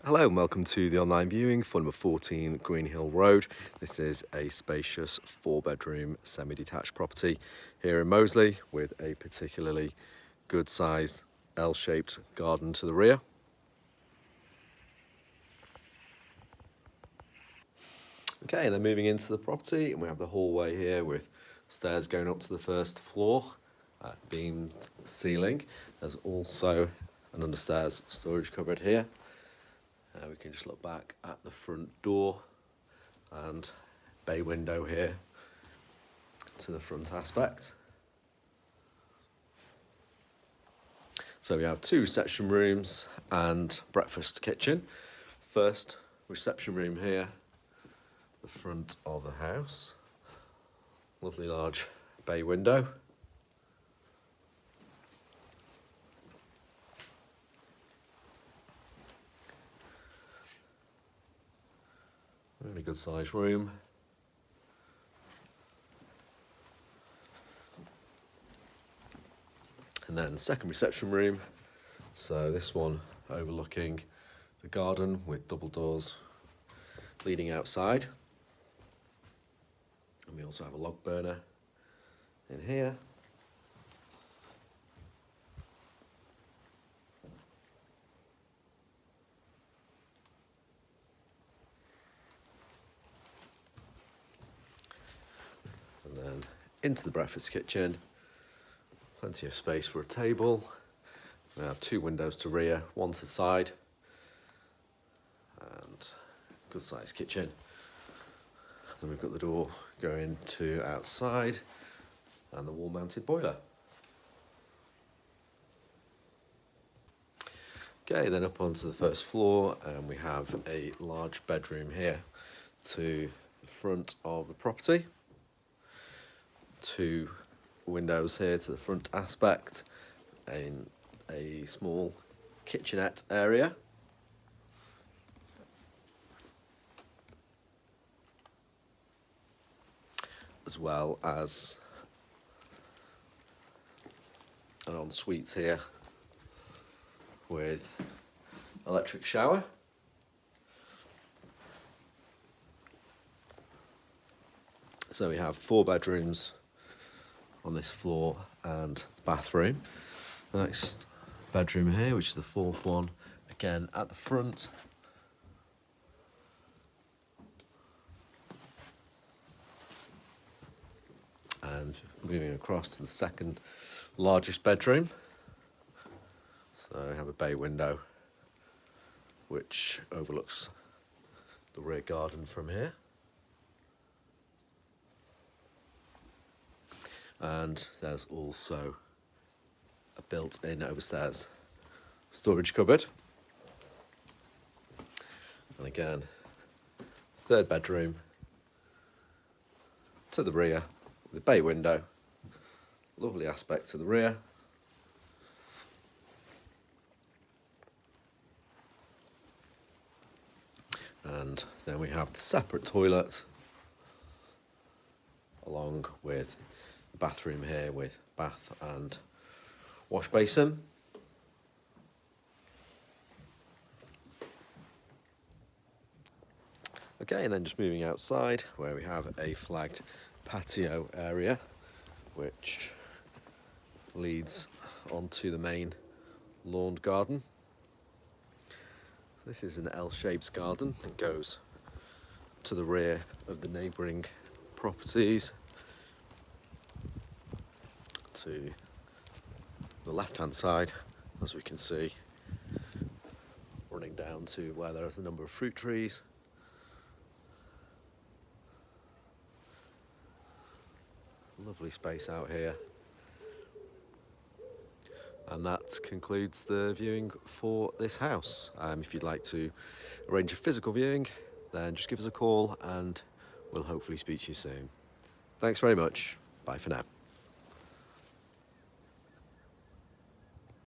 Hello and welcome to the online viewing for number 14 Greenhill Road. This is a spacious 4-bedroom semi-detached property here in Moseley with a particularly good sized L-shaped garden to the rear. Okay, and then moving into the property, and we have the hallway here with stairs going up to the first floor, beamed ceiling. There's also an understairs storage cupboard here. We can just look back at the front door and bay window here to the front aspect. So we have 2 reception rooms and breakfast kitchen. First reception room here, the front of the house. Lovely large bay window. Really good sized room. And then second reception room. So this one overlooking the garden with double doors leading outside. And we also have a log burner in here. And then into the breakfast kitchen, plenty of space for a table. We have 2 windows to rear, 1 to side, and good sized kitchen. Then we've got the door going to outside and the wall mounted boiler. Okay, then up onto the first floor, and we have a large bedroom here to the front of the property. 2 windows here to the front aspect, and a small kitchenette area. As well as an ensuite here with electric shower. So we have 4 bedrooms on this floor and bathroom. The next bedroom here, which is the 4th one, again at the front. And moving across to the second largest bedroom. So we have a bay window which overlooks the rear garden from here. And there's also a built-in overstairs storage cupboard. And again, 3rd bedroom to the rear with a bay window. Lovely aspect to the rear. And then we have the separate toilet along with the bathroom here with bath and wash basin. Okay, and then just moving outside where we have a flagged patio area which leads onto the main lawned garden. This is an L-shaped garden and goes to the rear of the neighbouring properties. To the left-hand side, as we can see, running down to where there's a number of fruit trees. Lovely space out here. And that concludes the viewing for this house. If you'd like to arrange a physical viewing, then just give us a call and we'll hopefully speak to you soon. Thanks very much. Bye for now.